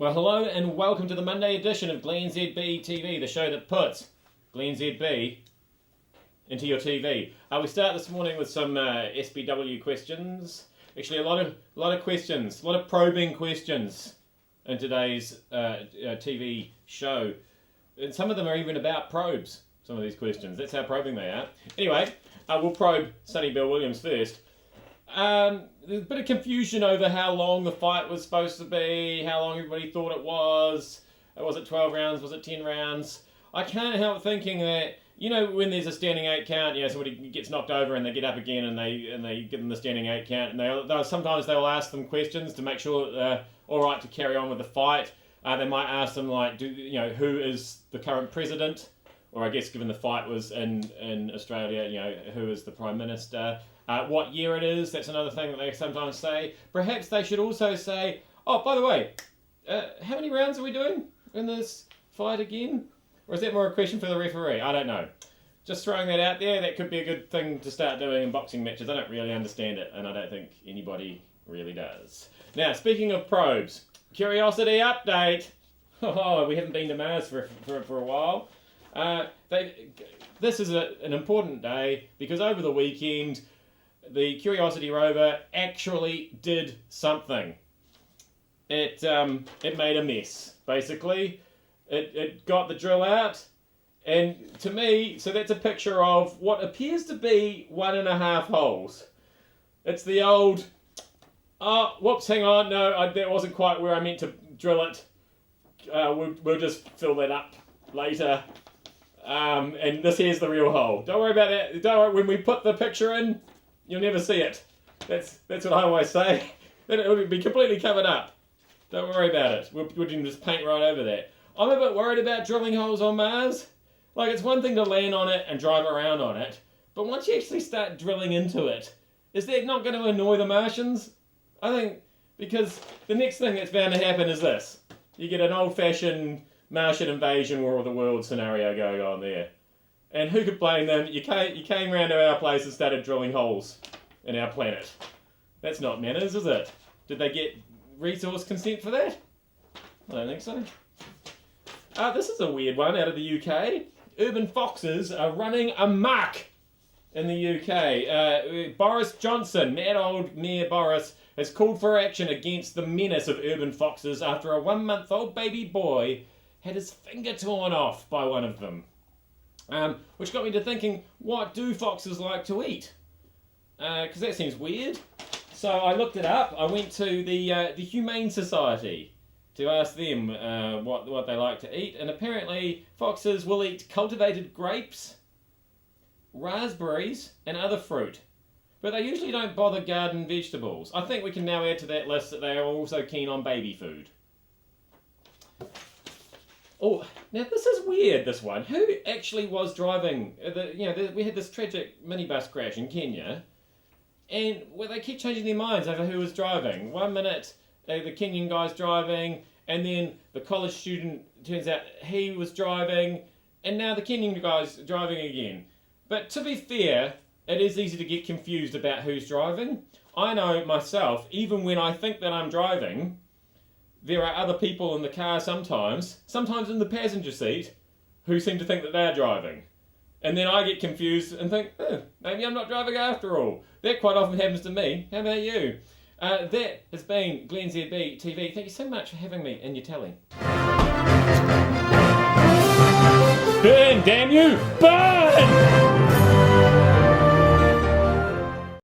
Well, hello and welcome to the Monday edition of glennzb TV, the show that puts glennzb into your TV. We start this morning with some SBW questions. Actually, a lot of questions, a lot of probing questions in today's TV show. And some of them are even about probes, some of these questions. That's how probing they are. Anyway, we'll probe Sonny Bill Williams first. There's a bit of confusion over how long the fight was supposed to be, how long everybody thought it was. Was it 12 rounds? Was it 10 rounds? I can't help thinking that, when there's a standing 8 count, somebody gets knocked over and they get up again and they give them the standing 8 count, and sometimes they'll ask them questions to make sure that they're all right to carry on with the fight. They might ask them who is the current president, or I guess given the fight was in Australia, who is the Prime Minister. What year it is, that's another thing that they sometimes say. Perhaps they should also say, oh, by the way, how many rounds are we doing in this fight again? Or is that more a question for the referee? I don't know. Just throwing that out there, that could be a good thing to start doing in boxing matches. I don't really understand it, and I don't think anybody really does. Now, speaking of probes, curiosity update. Oh, we haven't been to Mars for a while. This is an important day because over the weekend, the Curiosity rover actually did something. It made a mess, basically. It got the drill out, and to me, so that's a picture of what appears to be 1.5 holes. It's the old, whoops, hang on, no, that wasn't quite where I meant to drill it. We'll just fill that up later. And this here's the real hole. Don't worry about that. Don't worry, when we put the picture in, you'll never see it. That's what I always say. Then it will be completely covered up. Don't worry about it. We can just paint right over that. I'm a bit worried about drilling holes on Mars. It's one thing to land on it and drive around on it, but once you actually start drilling into it, is that not going to annoy the Martians? I think, because the next thing that's bound to happen is this. You get an old-fashioned Martian invasion war of the world scenario going on there. And who could blame them? You came round to our place and started drilling holes in our planet. That's not manners, is it? Did they get resource consent for that? I don't think so. This is a weird one out of the UK. Urban foxes are running amok in the UK. Boris Johnson, mad old Mayor Boris, has called for action against the menace of urban foxes after a 1-month-old baby boy had his finger torn off by one of them. Which got me to thinking, what do foxes like to eat? Because that seems weird. So I looked it up. I went to the Humane Society to ask them what they like to eat. And apparently foxes will eat cultivated grapes, raspberries, and other fruit. But they usually don't bother garden vegetables. I think we can now add to that list that they are also keen on baby food. Oh, now this is weird, this one. Who actually was driving? We had this tragic minibus crash in Kenya, and they keep changing their minds over who was driving. 1 minute, the Kenyan guy's driving, and then the college student, turns out he was driving, and now the Kenyan guy's driving again. But to be fair, it is easy to get confused about who's driving. I know myself, even when I think that I'm driving, there are other people in the car sometimes in the passenger seat, who seem to think that they're driving. And then I get confused and think, maybe I'm not driving after all. That quite often happens to me. How about you? That has been glennzb TV. Thank you so much for having me in your telly. Burn, damn you! Burn!